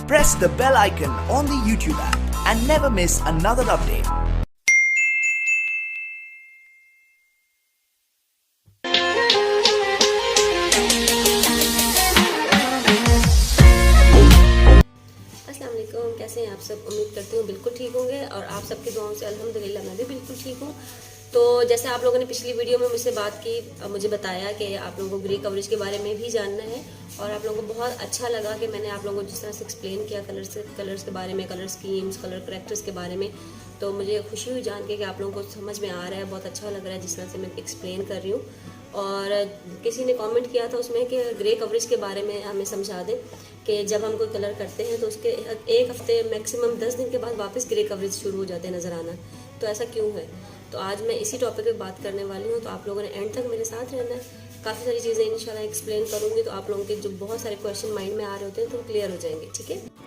press the bell icon on the YouTube app and never miss another update. अस्सलाम वालेकुम, कैसे हैं आप सब। उम्मीद करती हूँ बिल्कुल ठीक होंगे और आप सबकी दुआओं से अल्हम्दुलिल्लाह मैं भी बिल्कुल ठीक हूँ। तो जैसे आप लोगों ने पिछली वीडियो में मुझसे बात की, मुझे बताया कि आप लोगों को ग्रे कवरेज के बारे में भी जानना है और आप लोगों को बहुत अच्छा लगा कि मैंने आप लोगों को जिस तरह से एक्सप्लेन किया कलर्स के बारे में, कलर स्कीम्स, कलर करेक्टर्स के बारे में। तो मुझे खुशी हुई जान के कि आप लोगों को समझ में आ रहा है, बहुत अच्छा लग रहा है जिस तरह से मैं एक्सप्लेन कर रही हूँ। और किसी ने कमेंट किया था उसमें कि ग्रे कवरेज के बारे में हमें समझा दें कि जब हम कोई कलर करते हैं तो उसके एक हफ्ते मैक्सिमम 10 दिन के बाद वापस ग्रे कवरेज शुरू हो जाते हैं नज़र आना। तो ऐसा क्यों है? तो आज मैं इसी टॉपिक पे बात करने वाली हूँ, तो आप लोगों ने एंड तक मेरे साथ रहना है। काफ़ी सारी चीज़ें इंशाल्लाह एक्सप्लेन करूँगी तो आप लोगों के जो बहुत सारे क्वेश्चन माइंड में आ रहे होते हैं तो क्लियर हो जाएंगे, ठीक है।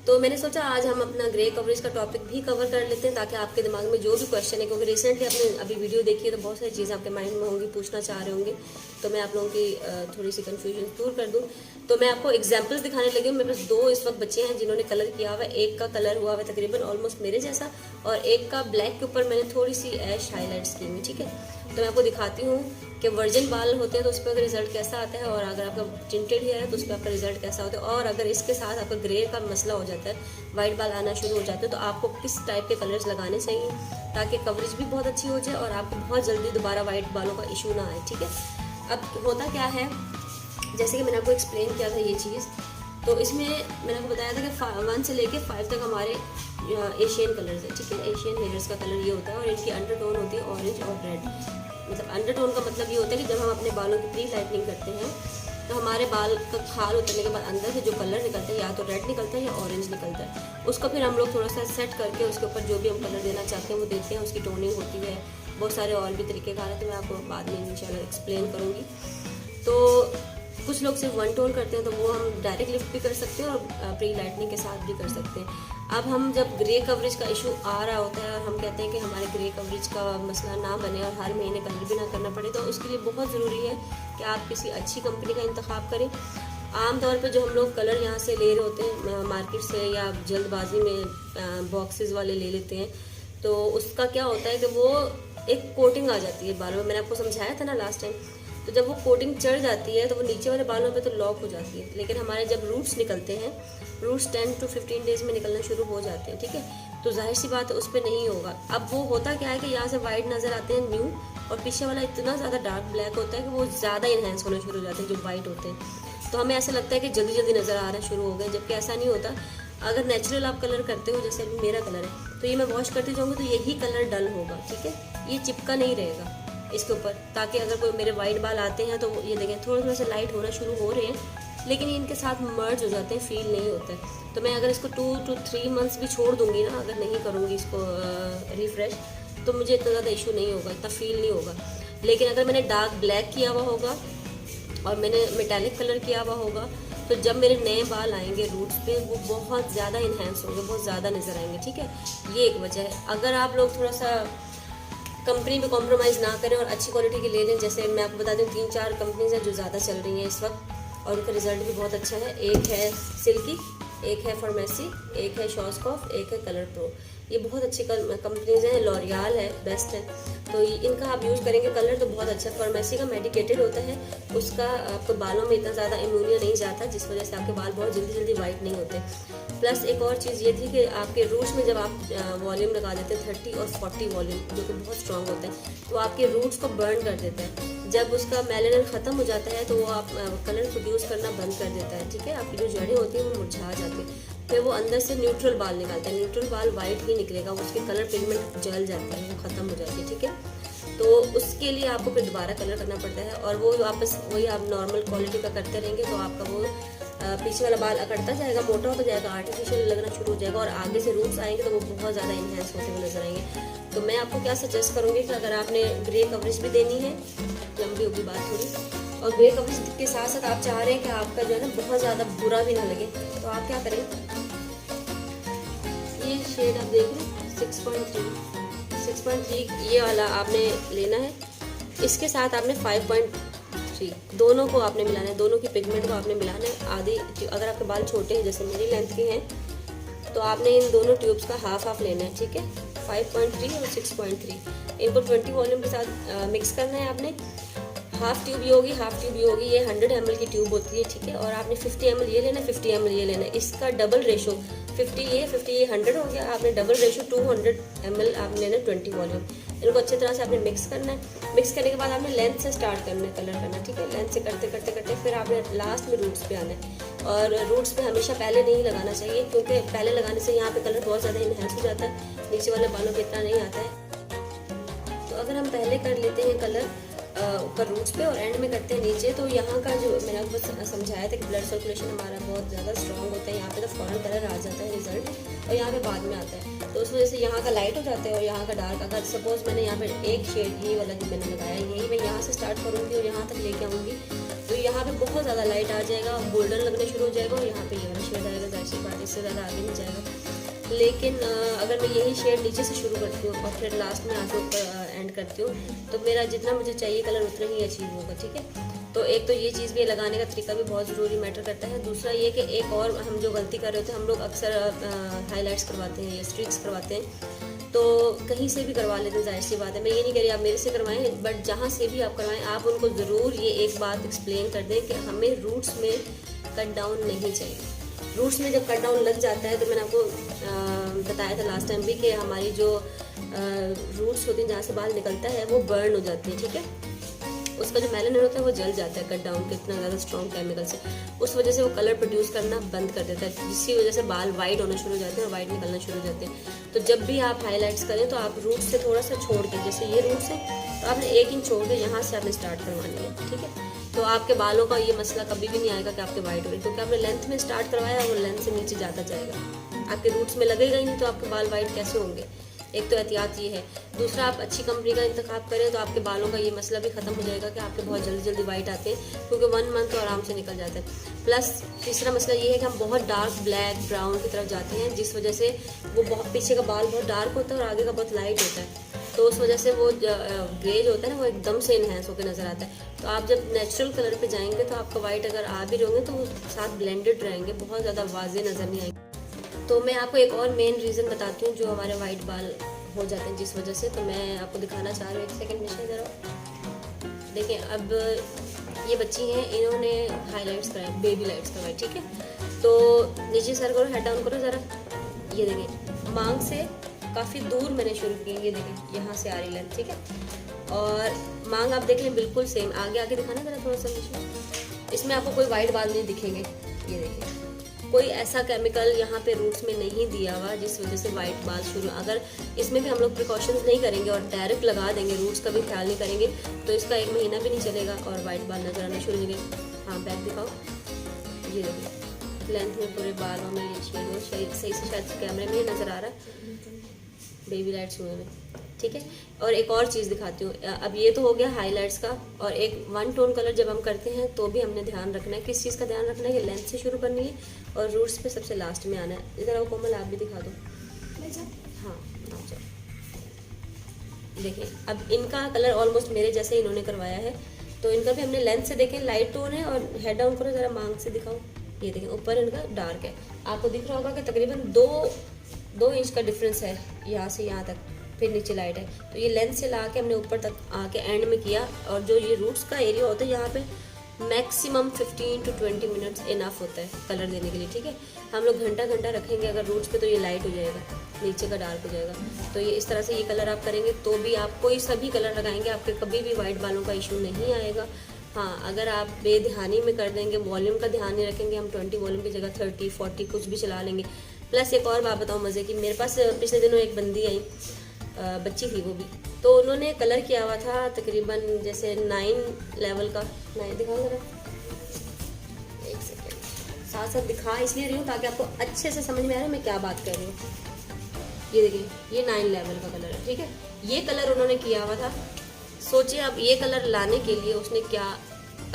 तो मैंने सोचा आज हम अपना ग्रे कवरेज का टॉपिक भी कवर कर लेते हैं ताकि आपके दिमाग में जो भी क्वेश्चन है, क्योंकि रिसेंटली आपने अभी वीडियो देखी है तो बहुत सारी चीज़ें आपके माइंड में होंगी, पूछना चाह रहे होंगे, तो मैं आप लोगों की थोड़ी सी कन्फ्यूजन दूर कर दूं। तो मैं आपको एग्जांपल्स दिखाने लगी हूँ। मेरे पास 2 इस वक्त बच्चे हैं जिन्होंने कलर किया हुआ है। एक का कलर हुआ हुआ है तकरीबन ऑलमोस्ट मेरे जैसा और एक का ब्लैक के ऊपर मैंने थोड़ी सी ऐश हाईलाइट्स की हुई, ठीक है। तो मैं आपको दिखाती हूँ कि वर्जिन बाल होते हैं तो उस पर रिजल्ट कैसा आता है और अगर आपका टिंटेड हेयर है तो उस पर आपका रिजल्ट कैसा होता है, और अगर इसके साथ आपका ग्रे का मसला हो जाता है, वाइट बाल आना शुरू हो जाते हैं, तो आपको किस टाइप के कलर्स लगाने चाहिए ताकि कवरेज भी बहुत अच्छी हो जाए और आपको बहुत जल्दी दोबारा वाइट बालों का इशू ना आए, ठीक है। अब होता क्या है, जैसे कि मैंने आपको एक्सप्लेन किया था ये चीज़, तो इसमें मैंने आपको बताया था कि 1 से लेके 5 तक हमारे एशियन कलर्स है, ठीक है। एशियन हेयर्स का कलर ये होता है और इनकी अंडरटोन होती है ऑरेंज और रेड। मतलब अंडरटोन का मतलब ये होता है कि जब हम अपने बालों की प्री लाइटनिंग करते हैं तो हमारे बाल का खाल उतरने के बाद अंदर से जो कलर निकलता है या तो रेड निकलता है या ऑरेंज निकलता है। उसको फिर हम लोग थोड़ा सा सेट करके उसके ऊपर जो भी हम कलर देना चाहते हैं वो देते हैं। उसकी टोनिंग होती है, बहुत सारे और भी तरीके कार है, तो मैं आपको बाद में इंशाल्लाह एक्सप्लेन करूँगी। तो कुछ लोग सिर्फ 1 टोन करते हैं तो वो हम डायरेक्ट लिफ्ट भी कर सकते हैं और प्री लाइटनिंग के साथ भी कर सकते हैं। अब हम जब ग्रे कवरेज का इशू आ रहा होता है और हम कहते हैं कि हमारे ग्रे कवरेज का मसला ना बने और हर महीने कलर भी ना करना पड़े, तो उसके लिए बहुत ज़रूरी है कि आप किसी अच्छी कंपनी का इंतखाब करें। आमतौर पे जो हम लोग कलर यहाँ से ले रहे होते हैं मार्केट से या जल्दबाजी में बॉक्सेस वाले ले लेते हैं, तो उसका क्या होता है कि वो एक कोटिंग आ जाती है बालों में। मैंने आपको समझाया था ना लास्ट टाइम। तो जब वो कोटिंग चढ़ जाती है तो वो नीचे वाले बालों पे तो लॉक हो जाती है, लेकिन हमारे जब रूट्स निकलते हैं, रूट्स 10 to 15 डेज में निकलना शुरू हो जाते हैं, ठीक है। तो जाहिर सी बात है उस पर नहीं होगा। अब वो होता क्या है कि यहाँ से वाइट नज़र आते हैं न्यू, और पीछे वाला इतना ज़्यादा डार्क ब्लैक होता है कि वो ज़्यादा इन्हेंस होने शुरू हो जाते हैं जो वाइट होते हैं। तो हमें ऐसा लगता है कि जल्दी जल्दी नज़र आना शुरू हो गए, जबकि ऐसा नहीं होता। अगर नेचुरल आप कलर करते हो, जैसे अभी मेरा कलर है, तो ये मैं वॉश करती जाऊँगी तो यही कलर डल होगा, ठीक है। ये चिपका नहीं रहेगा इसके ऊपर, ताकि अगर कोई मेरे वाइट बाल आते हैं तो ये देखें थोड़ा से लाइट होना शुरू हो रहे हैं, लेकिन ये इनके साथ मर्ज हो जाते हैं, फील नहीं होता है। तो मैं अगर इसको 2 to 3 मंथ्स भी छोड़ दूंगी ना, अगर नहीं करूँगी इसको रिफ्रेश, तो मुझे इतना ज़्यादा इशू नहीं होगा, इतना फील नहीं होगा। लेकिन अगर मैंने डार्क ब्लैक किया हुआ होगा और मैंने मेटालिक कलर किया हुआ होगा, तो जब मेरे नए बाल आएंगे रूट्स पे वो बहुत ज़्यादा इन्हेंस होंगे, बहुत ज़्यादा नज़र आएंगे, ठीक है। ये एक वजह है। अगर आप लोग थोड़ा सा कंपनी में कॉम्प्रोमाइज़ ना करें और अच्छी क्वालिटी की ले लें, जैसे मैं आपको बता दूं 3-4 कंपनीज हैं जो ज़्यादा चल रही हैं इस वक्त और उनका रिजल्ट भी बहुत अच्छा है। एक है सिल्की, एक है फार्मेसी, एक है शॉस्कॉफ, एक है कलर प्रो। ये बहुत अच्छी कंपनीज हैं। लॉरियल है, बेस्ट है, तो इनका आप यूज़ करेंगे। कलर तो बहुत अच्छा है। फार्मेसी का मेडिकेटेड होता है, उसका आपको बालों में इतना ज़्यादा इम्यूनिया नहीं जाता, जिस वजह से आपके बाल बहुत जल्दी जल्दी वाइट नहीं होते। प्लस एक और चीज़ ये थी कि आपके रूट्स में जब आप वॉल्यूम लगा देते हैं 30 और 40 वॉल्यूम, जो कि बहुत स्ट्रॉन्ग होता है, तो आपके रूट्स को बर्न कर देता है। जब उसका मेलानिन ख़त्म हो जाता है तो वो आप कलर प्रोड्यूस करना बंद कर देता है, ठीक है। आपकी जो जड़ें होती हैं वो मुरझा जाती हैं। फिर वो अंदर से न्यूट्रल बाल निकालता है, न्यूट्रल बाल वाइट ही निकलेगा, उसके कलर पिगमेंट जल जाते हैं, वो ख़त्म हो जाती है, ठीक है। तो उसके लिए आपको फिर दोबारा कलर करना पड़ता है और वो वापस वही आप नॉर्मल क्वालिटी का करते रहेंगे तो आपका वो पीछे वाला बाल अकड़ता जाएगा, मोटा होता जाएगा, आर्टिफिशियल लगना शुरू हो जाएगा और आगे से रूट्स आएंगे तो वो बहुत ज़्यादा इन्हेंस होते हुए नजर आएंगे। तो मैं आपको क्या सजेस्ट करूँगी कि अगर आपने ग्रे कवरेज भी देनी है, लंबी होगी बात थोड़ी, और ग्रे कवरेज के साथ साथ आप चाह रहे हैं कि आपका जो है ना बहुत ज़्यादा बुरा भी ना लगे, तो आप क्या करें, ये शेड आप देख लें 6.3 ये वाला आपने लेना है। इसके साथ आपने 5.3 5.3 दोनों को आपने मिलाना है, दोनों की पिगमेंट को आपने मिलाना है। आधी अगर आपके बाल छोटे हैं जैसे मेरी लेंथ के हैं तो आपने इन दोनों ट्यूब्स का हाफ लेना है, ठीक है। 5.3 और 6.3 इनको 20 वॉल्यूम के साथ मिक्स करना है आपने। हाफ ट्यूब ये होगी, हाफ ट्यूब ये होगी। ये 100 ml की ट्यूब होती है, ठीक है। और आपने 50 ml ये लेना है, 50 ml ये लेना है। इसका डबल रेशो 50 ये 100 हो गया। आपने डबल रेशो 200 ml आपने लेना है 20 वॉल्यूम। इनको अच्छी तरह से आपने मिक्स करना है। मिक्स करने के बाद आपने लेंथ से स्टार्ट करना है कलर करना, ठीक है। लेंथ से करते करते करते फिर आपने लास्ट में रूट्स पे आना है। और रूट्स पे हमेशा पहले नहीं लगाना चाहिए, क्योंकि पहले लगाने से यहाँ पे कलर बहुत ज़्यादा इन्हेंस हो जाता है, नीचे वाले बालों पे इतना नहीं आता है। तो अगर हम पहले कर लेते हैं कलर ऊपर रूट्स पे और एंड में करते हैं नीचे, तो यहाँ का जो मैंने आपको समझाया था कि ब्लड सर्कुलेशन हमारा बहुत ज़्यादा स्ट्रॉन्ग होता है। यहाँ पे तो फ़ौरन कलर आ जाता है रिजल्ट, और यहाँ पे बाद में आता है। तो उस वजह से यहाँ का लाइट हो जाता है और यहाँ का डार्क। अगर सपोज मैंने यहाँ पे एक शेड ये वाला जो मैंने लगाया, यही मैं यहाँ से स्टार्ट करूँगी और यहाँ तक लेके आऊँगी, तो यहाँ पे बहुत ज़्यादा लाइट आ जाएगा, गोल्डन लगने शुरू हो जाएगा और यहाँ पे ये वाला शेड आएगा। जाहिर सी बात, इससे ज़्यादा आगे नहीं जाएगा। लेकिन अगर मैं यही शेड नीचे से शुरू करती हूँ और फिर लास्ट में आके ऊपर एंड करती हूँ, तो मेरा जितना मुझे चाहिए कलर उतना ही अचीव होगा, ठीक है। तो एक तो ये चीज़ भी, लगाने का तरीका भी बहुत ज़रूरी मैटर करता है। दूसरा ये कि एक और हम जो गलती कर रहे थे, हम लोग अक्सर हाईलाइट्स करवाते हैं या स्ट्रीक्स करवाते हैं, तो कहीं से भी करवा लेते हैं। जाहिर सी बात है, मैं ये नहीं कह रही आप मेरे से करवाएं, बट जहाँ से भी आप करवाएं आप उनको ज़रूर ये एक बात एक्सप्लेन कर दें कि हमें रूट्स में कट डाउन नहीं चाहिए। रूट्स में जब कट डाउन लग जाता है, तो मैंने आपको बताया था लास्ट टाइम भी कि हमारी जो रूट्स होती हैं जहाँ से बाल निकलता है वो बर्न हो जाती है, ठीक है। उसका जो मेलानिन होता है वो जल जाता है कट डाउन के इतना ज़्यादा स्ट्रॉन्ग केमिकल से। उस वजह से वो कलर प्रोड्यूस करना बंद कर देता है, जिसकी वजह से बाल वाइट होना शुरू हो जाते हैं और वाइट निकलना शुरू हो जाते हैं। तो जब भी आप हाईलाइट्स करें तो आप रूट से थोड़ा सा छोड़ के, जैसे ये रूट से, तो आपने 1 इंच छोड़ के यहाँ से आपने स्टार्ट करवानी है, ठीक है। तो आपके बालों का ये मसला कभी भी नहीं आएगा कि आपके वाइट हो रहे, क्योंकि आपने लेंथ में स्टार्ट करवाया और लेंथ से नीचे जाता जाएगा। आपके रूट्स में लगेगा ही नहीं, तो आपके बाल वाइट कैसे होंगे। एक तो एहतियात ये है। दूसरा, आप अच्छी कंपनी का इंतखाब करें तो आपके बालों का ये मसला भी ख़त्म हो जाएगा कि आपके बहुत जल्दी जल्दी वाइट आते हैं, क्योंकि 1 मंथ तो आराम से निकल जाता है। प्लस तीसरा मसला ये है कि हम बहुत डार्क ब्लैक ब्राउन की तरफ जाते हैं, जिस वजह से वो बहुत पीछे का बाल बहुत डार्क होता है और आगे का बहुत लाइट होता है। तो उस वजह से वो ग्रे जो होता है ना, वो एकदम से इन्हेंस होकर नज़र आता है। तो आप जब नेचुरल कलर पे जाएंगे तो आपका वाइट अगर आ भी रहेंगे तो वो साथ ब्लेंडेड रहेंगे, बहुत ज़्यादा वाजे नज़र नहीं आएंगे। तो मैं आपको एक और मेन रीज़न बताती हूँ जो हमारे वाइट बाल हो जाते हैं जिस वजह से। तो मैं आपको दिखाना चाह रही हूँ, 1 सेकंड निशा ज़रा देखिए। अब ये बच्ची हैं, इन्होंने हाईलाइट्स कराए, बेबी लाइट्स करवाए, ठीक है। तो नीचे सर करो, हेड डाउन करो ज़रा। ये देखिए, मांग से काफ़ी दूर मैंने शुरू की, ये देखिए यहाँ से आ रही लेंथ, ठीक है। और मांग आप देख लें बिल्कुल सेम, आगे आके दिखाना ज़रा थोड़ा सा नीचे। इसमें आपको कोई वाइट बाल नहीं दिखेंगे, ये देखिए। कोई ऐसा केमिकल यहाँ पे रूट्स में नहीं दिया हुआ जिस वजह से वाइट बाल शुरू। अगर इसमें भी हम लोग प्रिकॉशंस नहीं करेंगे और डायरेक्ट लगा देंगे, रूट्स का भी ख्याल नहीं करेंगे, तो इसका 1 महीना भी नहीं चलेगा और वाइट बाल नजर आना शुरू हो जाएंगे। हाँ, बैक दिखाओ, ये देखिए लेंथ में पूरे बालों में ये शेड हो, सही से शायद कैमरे में नज़र आ रहा है, बेबी लाइट्स हुए में, ठीक है। और एक और चीज़ दिखाती हूँ। अब ये तो हो गया हाईलाइट्स का, और एक 1 टोन कलर जब हम करते हैं तो भी हमने ध्यान रखना है। किस चीज़ का ध्यान रखना है कि लेंथ से शुरू करनी है और रूट्स पे सबसे लास्ट में आना है। इधर आओ कोमल, आप भी दिखा दो। हाँ, अच्छा देखिए, अब इनका कलर ऑलमोस्ट मेरे जैसे इन्होंने करवाया है, तो इनका भी हमने लेंथ से देखें लाइट टोन है। और हेड डाउन करो ज़रा, मांग से दिखाओ, ये देखें ऊपर इनका डार्क है। आपको दिख रहा होगा कि तकरीबन 2 इंच का डिफरेंस है यहाँ से यहाँ तक, फिर नीचे लाइट है। तो ये लेंथ से ला के हमने ऊपर तक आके एंड में किया। और जो ये रूट्स का एरिया होता है यहाँ पे मैक्सिमम 15 to 20 मिनट्स इनफ होता है कलर देने के लिए, ठीक है। हम लोग घंटा रखेंगे अगर रूट्स पे तो ये लाइट हो जाएगा, नीचे का डार्क हो जाएगा। तो ये इस तरह से ये कलर आप करेंगे तो भी आप कोई सभी कलर लगाएंगे, आपके कभी भी वाइट बालों का इशू नहीं आएगा। हाँ, अगर आप बेध्यानी में कर देंगे, वॉल्यूम का ध्यान नहीं रखेंगे, हम 20 वॉल्यूम की जगह 30, 40 कुछ भी चला लेंगे। प्लस एक और बात बताऊँ मज़े की, मेरे पास पिछले दिनों एक बंदी आई, बच्ची थी वो भी, तो उन्होंने कलर किया हुआ था तकरीबन जैसे 9 लेवल का। 9 दिखाओ ज़रा, 1 सेकेंड, साथ साथ दिखा इसलिए रही हूँ ताकि आपको अच्छे से समझ में आ रहा है मैं क्या बात कर रही हूँ। ये देखिए, ये 9 लेवल का कलर है, ठीक है। ये कलर उन्होंने किया हुआ था। सोचिए अब ये कलर लाने के लिए उसने क्या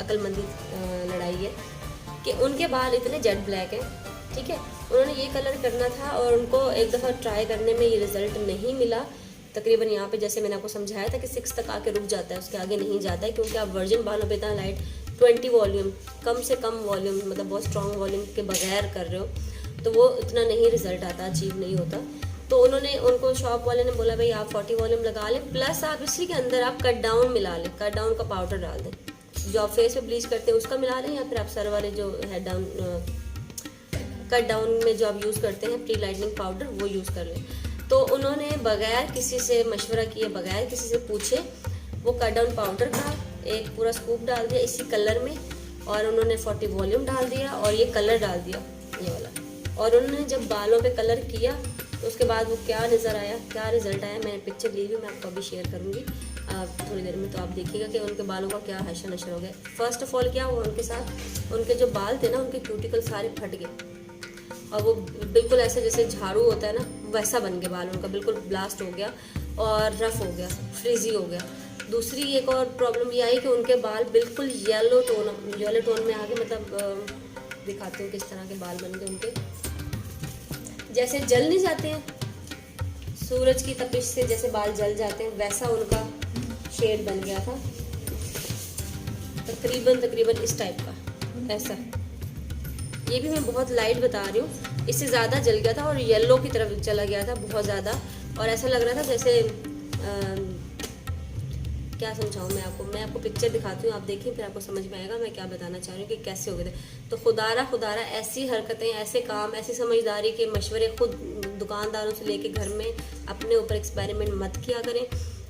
अक्लमंदी लड़ाई है कि उनके बाल इतने जेट ब्लैक हैं, ठीक है। उन्होंने ये कलर करना था और उनको एक दफ़ा ट्राई करने में ये रिज़ल्ट नहीं मिला, तकरीबन यहाँ पे जैसे मैंने आपको समझाया था कि 6 तक आके रुक जाता है, उसके आगे नहीं जाता है, क्योंकि आप वर्जिन बालों पे इतना लाइट 20 वॉल्यूम, कम से कम वॉल्यूम, मतलब बहुत स्ट्रॉन्ग वॉल्यूम के बगैर कर रहे हो तो वो इतना नहीं रिजल्ट आता, अचीव नहीं होता। तो उनको शॉप वाले ने बोला भाई आप 40 वॉल्यूम लगा लें, प्लस आप इसी के अंदर आप कट डाउन मिला लें, कट डाउन का पाउडर डाल दें, जो आप फेस पे ब्लीच करते हैं उसका मिला लें, या फिर आप सर वाले जो हेड डाउन कट डाउन में जो आप यूज़ करते हैं प्री लाइटनिंग पाउडर वो यूज़ कर लें। तो उन्होंने बगैर किसी से मशवरा किए, बगैर किसी से पूछे, वो कट डाउन पाउडर का एक पूरा स्कूप डाल दिया इसी कलर में, और उन्होंने 40 वॉल्यूम डाल दिया और ये कलर डाल दिया, ये वाला। और उन्होंने जब बालों पे कलर किया तो उसके बाद वो क्या नज़र आया, क्या रिजल्ट आया, मैंने पिक्चर ली हुई, मैं आपको अभी शेयर करूँगी थोड़ी देर में, तो आप देखिएगा कि उनके बालों का क्या हशर नशर हो गया। फर्स्ट ऑफ ऑल क्या हुआ उनके साथ, उनके जो बाल थे ना, उनके क्यूटिकल सारे फट गए और वो बिल्कुल ऐसे जैसे झाड़ू होता है ना वैसा बन गया बाल, उनका बिल्कुल ब्लास्ट हो गया और रफ हो गया, फ्रीजी हो गया। दूसरी एक और प्रॉब्लम ये आई कि उनके बाल बिल्कुल येलो टोन में आ गए, मतलब दिखाती हूँ किस तरह के बाल बन गए उनके, जैसे जल नहीं जाते हैं सूरज की तपिश से, जैसे बाल जल जाते हैं वैसा उनका शेड बन गया था, तकरीबन इस टाइप का, ऐसा। ये भी मैं बहुत लाइट बता रही हूँ, इससे ज़्यादा जल गया था और येलो की तरफ चला गया था बहुत ज़्यादा, और ऐसा लग रहा था जैसे क्या समझाऊँ मैं आपको पिक्चर दिखाती हूँ, आप देखिए फिर आपको समझ में आएगा मैं क्या बताना चाह रही हूँ कि कैसे हो गए थे। तो खुदारा ऐसी हरकतें, ऐसे काम, ऐसी समझदारी के मशवरे खुद दुकानदारों से लेके घर में अपने ऊपर एक्सपेरिमेंट मत किया करें।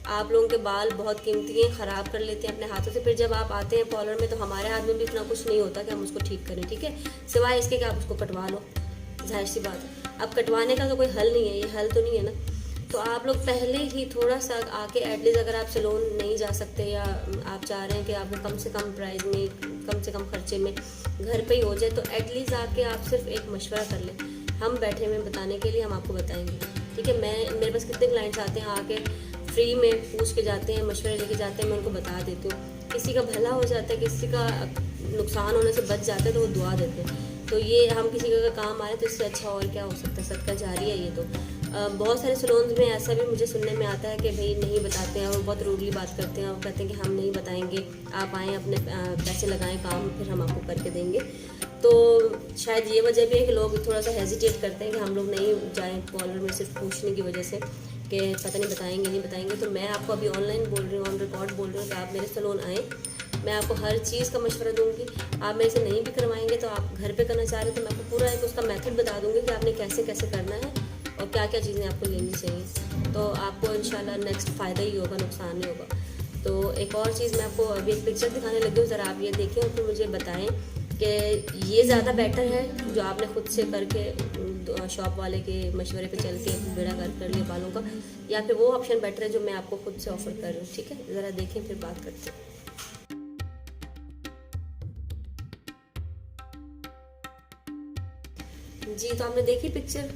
आप लोगों के बाल बहुत कीमती हैं, ख़राब कर लेते हैं अपने हाथों से, फिर जब आप आते हैं पार्लर में तो हमारे हाथ में भी इतना कुछ नहीं होता कि हम उसको ठीक करें, ठीक है, सिवाय इसके कि आप उसको कटवा लो, जाहिर सी बात है। अब कटवाने का तो कोई हल नहीं है, ये हल तो नहीं है ना। तो आप लोग पहले ही थोड़ा सा आके एटलीस्ट, अगर आप सैलून नहीं जा सकते या आप चाह रहे हैं कि आपको कम से कम प्राइस में, कम से कम खर्चे में घर पे ही हो जाए, तो एटलीस्ट आके आप सिर्फ एक मशवरा कर लें, हम बैठे हुए बताने के लिए, हम आपको बताएंगे, ठीक है। मेरे पास कितने क्लाइंट्स आते हैं, आके फ्री में पूछ के जाते हैं, मशवरे लेके जाते हैं, मैं उनको बता देती हूँ, किसी का भला हो जाता है, किसी का नुकसान होने से बच जाता है तो वो दुआ देते हैं। तो ये हम किसी का काम आए तो इससे अच्छा और क्या हो सकता है, सदका जारी है ये तो। बहुत सारे सैलून्स में ऐसा भी मुझे सुनने में आता है कि भाई नहीं बताते हैं, और बहुत रूडली बात करते हैं और कहते हैं कि हम नहीं बताएंगे, आप आएँ अपने पैसे लगाएं काम, फिर हम आपको करके देंगे। तो शायद ये वजह भी है कि लोग थोड़ा सा हेजिटेट करते हैं कि हम लोग नहीं जाएँ पार्लर में, सिर्फ पूछने की वजह से कि पता नहीं बताएंगे। तो मैं आपको अभी ऑनलाइन बोल रही हूँ, ऑन रिकॉर्ड बोल रही हूँ कि आप मेरे सैलून आएँ, मैं आपको हर चीज़ का मशवरा दूंगी। आप मेरे से नहीं भी करवाएंगे तो आप घर पे करना चाह रहे हो तो मैं आपको पूरा एक उसका मेथड बता दूंगी कि आपने कैसे कैसे करना है और क्या क्या चीज़ें आपको लेनी चाहिए, तो आपको इंशाल्लाह नेक्स्ट फ़ायदा ही होगा, नुकसान नहीं होगा। तो एक और चीज़ मैं आपको अभी एक पिक्चर दिखाने लगी हूँ, ज़रा आप ये देखें और फिर मुझे बताएं कि ये ज़्यादा बेटर है जो आपने खुद से करके शॉप वाले के मशवरे पे चल के बेड़ा कर लिया बालों का, या फिर वो ऑप्शन बेटर है जो मैं आपको खुद से ऑफ़र कर रही हूँ, ठीक है। ज़रा देखें फिर बात करते हैं। जी, तो आपने देखी पिक्चर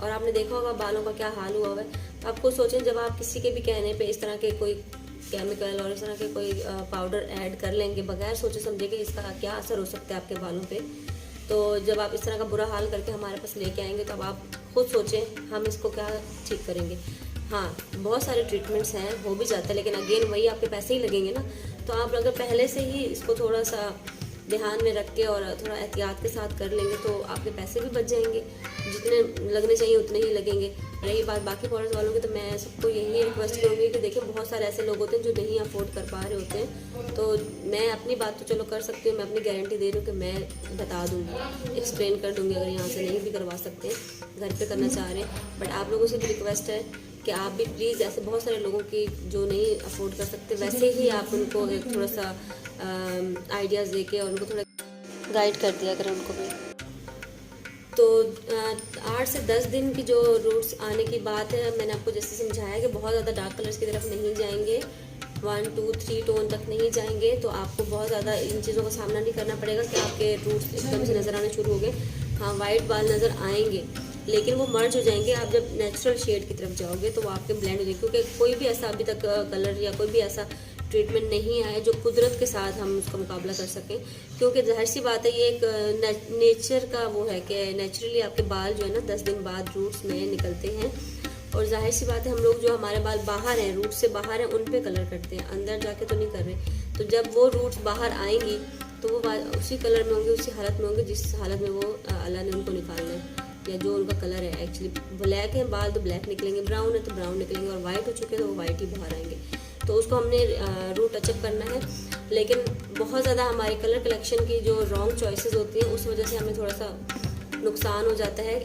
और आपने देखा होगा बालों का क्या हाल हुआ है। तो आप खुद सोचें, जब आप किसी के भी कहने पे इस तरह के कोई केमिकल और इस तरह के कोई पाउडर ऐड कर लेंगे बगैर सोचे समझे कि इसका क्या असर हो सकता है आपके बालों पे, तो जब आप इस तरह का बुरा हाल करके हमारे पास लेके आएंगे तो अब आप खुद सोचें हम इसको क्या ठीक करेंगे। हाँ, बहुत सारे ट्रीटमेंट्स हैं, हो भी जाता है, लेकिन अगेन वही आपके पैसे ही लगेंगे ना। तो आप अगर पहले से ही इसको थोड़ा सा ध्यान में रख के और थोड़ा एहतियात के साथ कर लेंगे तो आपके पैसे भी बच जाएंगे, जितने लगने चाहिए उतने ही लगेंगे। रही बात बाकी पार्लर्स वालों की, तो मैं सबको यही रिक्वेस्ट करूँगी कि देखिए बहुत सारे ऐसे लोग होते हैं जो नहीं अफोर्ड कर पा रहे होते हैं। तो मैं अपनी बात तो चलो कर सकती हूँ, मैं अपनी गारंटी दे रही हूँ कि मैं बता दूँगी, एक्सप्लेन कर दूँगी अगर यहाँ से नहीं भी करवा सकते, घर पर करना चाह रहे हैं। बट आप लोगों से भी रिक्वेस्ट है कि आप भी प्लीज़, ऐसे बहुत सारे लोगों की जो नहीं अफोर्ड कर सकते, वैसे ही आप उनको एक थोड़ा सा आइडियाज़ दे के और उनको थोड़ा गाइड कर दिया करें उनको भी। तो 8 से 10 दिन की जो रूट्स आने की बात है, मैंने आपको जैसे समझाया कि बहुत ज़्यादा डार्क कलर्स की तरफ नहीं जाएंगे, 1, 2, 3 टोन तक नहीं जाएंगे, तो आपको बहुत ज़्यादा इन चीज़ों का सामना नहीं करना पड़ेगा कि आपके रूट्स एकदम से नज़र आने शुरू हो गए। हाँ, वाइट बाल नज़र आएंगे लेकिन वो मर्ज हो जाएंगे, आप जब नेचुरल शेड की तरफ जाओगे तो वो आपके ब्लेंड हो जाएंगे, क्योंकि कोई भी ऐसा अभी तक कलर या कोई भी ऐसा ट्रीटमेंट नहीं आया जो कुदरत के साथ हम उसका मुकाबला कर सकें। क्योंकि जाहिर सी बात है, ये एक नेचर का वो है कि नेचुरली आपके बाल जो है ना 10 दिन बाद रूट्स में निकलते हैं और जाहिर सी बात है हम लोग जो हमारे बाल बाहर हैं, रूट से बाहर हैं, उन पे कलर करते हैं, अंदर जाके तो नहीं कर रहे। तो जब वो रूट्स बाहर आएंगी तो वो उसी कलर में होंगे, उसी हालत में होंगे जिस हालत में वो अल्लाह ने उनको निकालना है, या जो उनका कलर है। एक्चुअली ब्लैक है बाल तो ब्लैक निकलेंगे, ब्राउन है तो ब्राउन निकलेंगे, और वाइट हो चुके हैं तो वो वाइट ही बाहर आएंगे। तो उसको हमने रूट टचअप करना है। लेकिन बहुत ज़्यादा हमारे कलर कलेक्शन की जो रॉन्ग चॉइसेस होती हैं उस वजह से हमें थोड़ा सा नुकसान हो जाता है।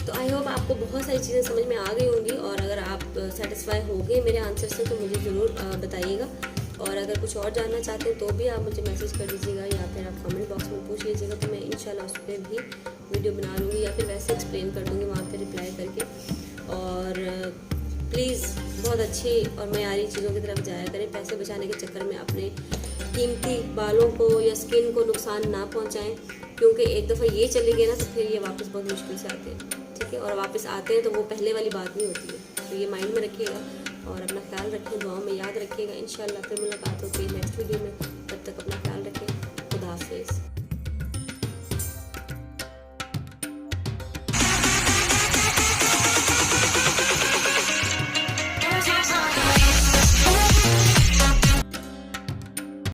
तो आई होप आपको बहुत सारी चीज़ें समझ में आ गई होंगी, और अगर आप सेटिस्फाई हो गए मेरे आंसर से तो मुझे ज़रूर बताइएगा। और अगर कुछ और जानना चाहते हैं तो भी आप मुझे मैसेज कर दीजिएगा, या फिर आप कमेंट बॉक्स में पूछ लीजिएगा, तो मैं इंशाल्लाह उस पर भी वीडियो बना लूँगी, या फिर वैसे एक्सप्लेन कर दूँगी वहाँ पे रिप्लाई करके। और प्लीज़ बहुत अच्छी और मयारी चीज़ों की तरफ जाया करें। पैसे बचाने के चक्कर में अपने कीमती बालों को या स्किन को नुकसान ना पहुँचाएँ, क्योंकि एक दफ़ा ये चले गए ना तो फिर ये वापस बहुत मुश्किल से आते हैं। ठीक है, और वापस आते हैं तो वो पहले वाली बात नहीं होती है। तो ये माइंड में रखिएगा और अपना ख्याल रखें, दुआओं में याद रखिएगा। इंशाल्लाह फिर मुलाकात होती है नेक्स्ट वीडियो में।